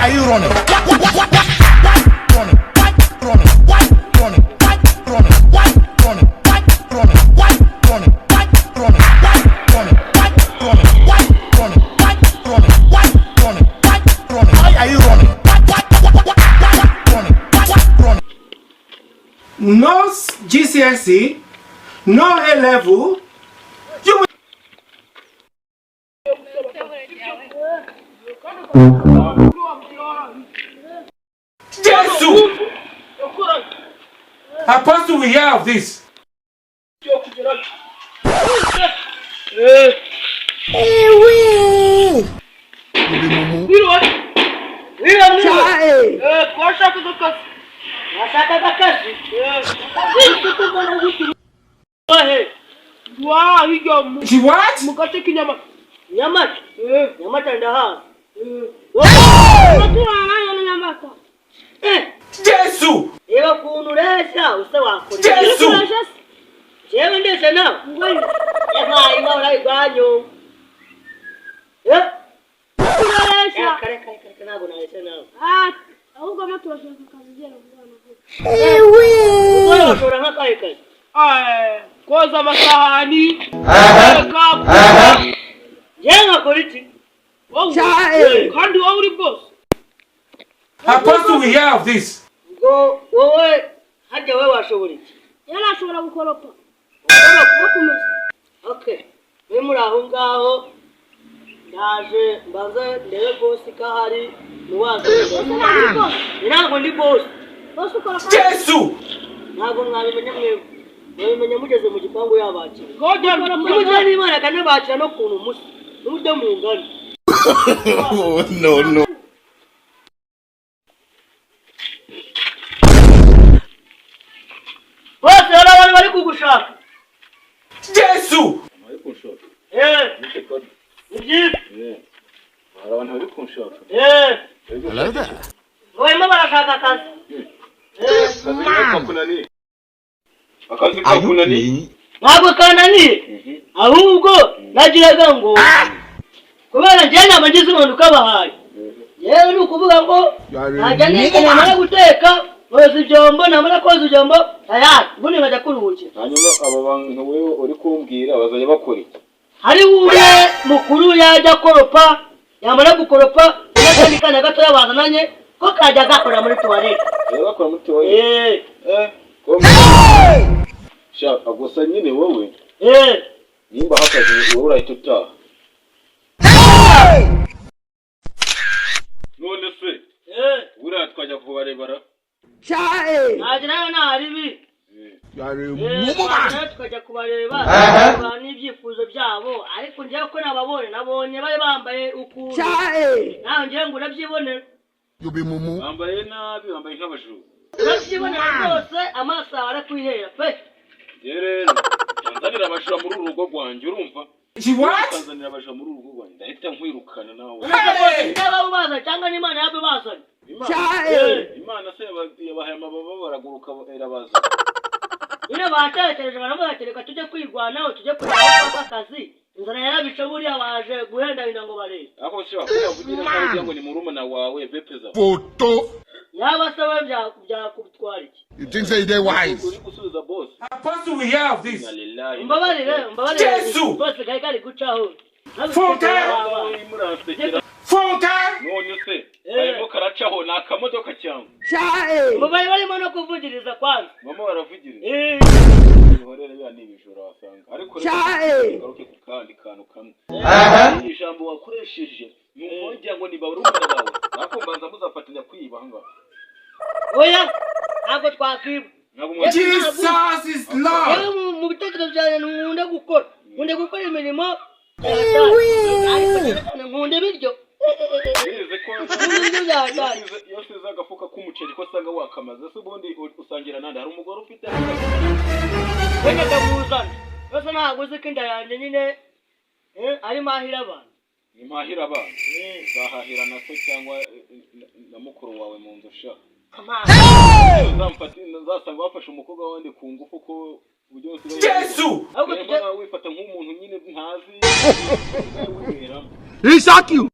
are you running? No GCSE, no A level. You will Jesus! Apostle, we hear of this. She what? Jesus! Jesus! Koza masahani yenga koriti kandi wowe uri boss. Apostle, we hear of this. Ngo wowe hajya wewe washobora iki? Yana ashobora gukoropa. Okay, muri aho ngaho ndaje mbanza ndebe boss kahari muwazo. Ntabwo ndi boss. Boss ukoropa. Jesus! Ntabwo mwabimenya mwe. Mwabimenya mugeze mu gipangu yabakira. Mujye n'Imana kandi bakira no kuntu musa. N'ude mu ngani. No. Bose abantu bari kugushaka. Jesus! Abantu bari kunshaka. Hello there. Wowe barashaka akazi. Akazi kakunaniye. Ntabwo kananiye. Ahubwo nagiraga ngo kubera njye nabagize umuntu kabahaye. Yewe ni ukuvuga ngo najya namara guteka koza ibyombo namara koza ibyombo tayari ubundi nkajya kuruhukira. Hanyuma aba bantu wewe uri kumbwira bazajya bakora iki? Hari ure mukuru yajya koropa yamara gukoropa n'akandi kana gato yabazananye ko kajya gakora muri toilette. Bakora muri toilette. Shaka gusa nyine wowe. Nimba hakaje wowe urahita utaha. None se ura twajya kubarebara. Nagira naharibi. Twajya kubareba n'ibyifuzo byabo ariko njye ko nabonye bari bambaye ukuntu naho njye ngo urabyibonera. Bambaye nabi bambaye nk'abajuru. Urabyibonera rwose amaso arakwihera pe. Rero Tanzania abashura muri urugo rwanjye urumva? She what? Tanzania abashura muri urugo rwanjye ndahita nkwirukana nawe. Ndaba ubaza cyangwa n'Imana yabe bazanye. Imana se yabahaye amababa baraguruka erabaza. Ine batekereje baramuhatereka tujye kwirwanaho tujye kureba akazi. Inzara yarabicaburi abaje guhenda ngo barebe. Ako se wakuvugira kandi ngo ni murumuna wawe bepeza. Photo. Yaba se we bya kubitwara iki? You think say they wise? Uri gusubiza boss. Apostle, we hear of this. Mbabarire. Jesus! Boss kari gucaho. Fonta! None se arimo karacaho nakamodoka cyangwa. Mbabarire barimo no kuvugiriza kwanza. Mama baravugiriza. Horere ya nibijoro wasanga. Ariko garuke ku kandi kantu kamwe. Ijambo wakoresheje numvojya ngo ni barumuna bawe. Nakumbanza muzafatanya kwiba hanga. Oya, ntabwo twakwiba. Jesus is Lord. Mu bitekerezo byanjye nkunde gukora imirimo. Nkunde biryo. Bize ko yose zagafuka k'umuceri ko sanga wakamaze se ubundi usangira nande hari umugore ufite wenda ndamuzana bose ntabwo uzi ko inda yanjye nyine ari mahira abantu. Ni mahira abantu. Zahahira na so cyangwa na mukuru wawe mu nzu sha. Zasanga wafashe umukobwa wandi ku ngufu ko uburyo usigaye. Jesus! Wifata nk'umuntu nyine ntazi. He shock you.